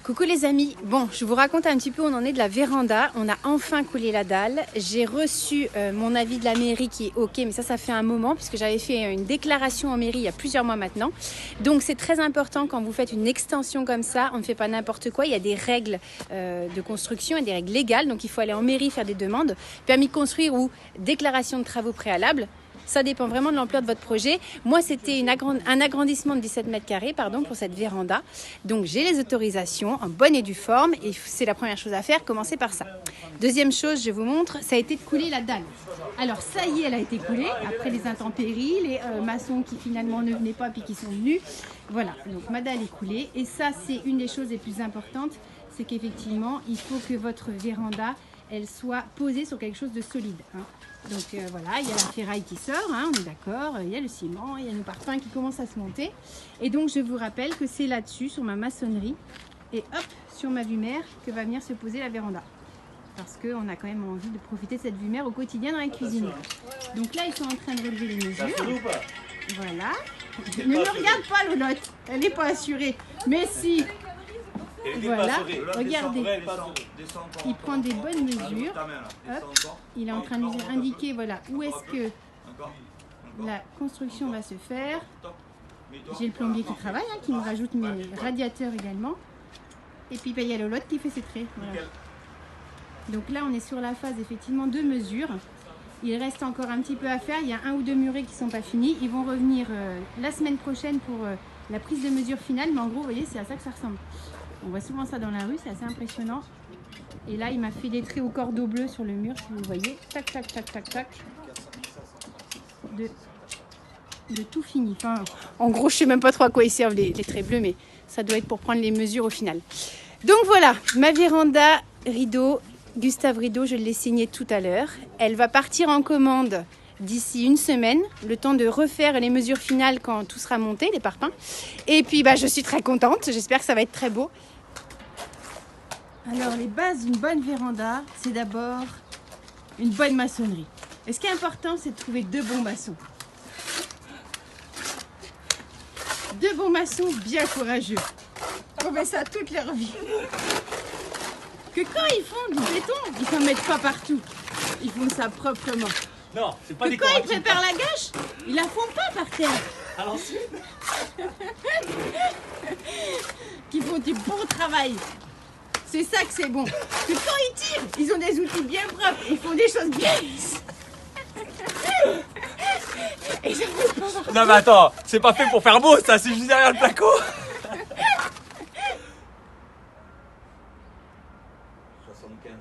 Coucou les amis, bon je vous raconte un petit peu où on en est de la véranda, on a enfin coulé la dalle, j'ai reçu mon avis de la mairie qui est ok, mais ça fait un moment puisque j'avais fait une déclaration en mairie il y a plusieurs mois maintenant, donc c'est très important quand vous faites une extension comme ça, on ne fait pas n'importe quoi, il y a des règles de construction et des règles légales, donc il faut aller en mairie faire des demandes, permis de construire ou déclaration de travaux préalables. Ça dépend vraiment de l'ampleur de votre projet. Moi, c'était un agrandissement de 17 mètres carrés pour cette véranda. Donc, j'ai les autorisations en bonne et due forme. Et c'est la première chose à faire, commencer par ça. Deuxième chose, je vous montre, ça a été de couler la dalle. Alors, ça y est, elle a été coulée. Après les intempéries, les maçons qui finalement ne venaient pas puis qui sont venus. Voilà, donc ma dalle est coulée. Et ça, c'est une des choses les plus importantes. C'est qu'effectivement, il faut que votre véranda, elle soit posée sur quelque chose de solide. Donc voilà, il y a la ferraille qui sort, on est d'accord, il y a le ciment, il y a nos parpaings qui commencent à se monter. Et donc je vous rappelle que c'est là-dessus, sur ma maçonnerie, et hop, sur ma vue mer, que va venir se poser la véranda. Parce qu'on a quand même envie de profiter de cette vue mer au quotidien dans la cuisine. Donc là, ils sont en train de relever les mesures. Voilà. Ne me regarde pas, Lolotte, elle n'est pas assurée. Mais si. Voilà, regardez, il prend des bonnes mesures, hop, il est en train de nous indiquer voilà, où est-ce que la construction va se faire. J'ai le plombier qui travaille, qui me rajoute mes radiateurs également. Et puis il y a Lolotte qui fait ses traits. Voilà. Donc là on est sur la phase effectivement de mesure. Il reste encore un petit peu à faire, il y a 1 ou 2 murets qui ne sont pas finis. Ils vont revenir la semaine prochaine pour la prise de mesure finale, mais en gros vous voyez c'est à ça que ça ressemble. On voit souvent ça dans la rue, c'est assez impressionnant. Et là, il m'a fait des traits au cordeau bleu sur le mur, si vous voyez. Tac, tac, tac, tac, tac. De tout fini. Enfin, en gros, je ne sais même pas trop à quoi ils servent les traits bleus, mais ça doit être pour prendre les mesures au final. Donc voilà, ma véranda rideau, Gustave Rideau, je l'ai signée tout à l'heure. Elle va partir en commande d'ici une semaine, le temps de refaire les mesures finales quand tout sera monté, les parpaings. Et puis, je suis très contente. J'espère que ça va être très beau. Alors, les bases d'une bonne véranda, c'est d'abord une bonne maçonnerie. Et ce qui est important, c'est de trouver 2 bons maçons. 2 bons maçons bien courageux. On fait ça toute leur vie. Que quand ils font du béton, ils n'en mettent pas partout. Ils font ça proprement. Non, c'est pas des quand ils préparent la gâche, ils la font pas par terre. À l'ancienne. Qui font du bon travail. C'est ça que c'est bon. Que quand ils tirent, ils ont des outils bien propres. Ils font des choses bien lisses. Et ça fait pas partout. Non mais attends, c'est pas fait pour faire beau ça, c'est juste derrière le placo. 75.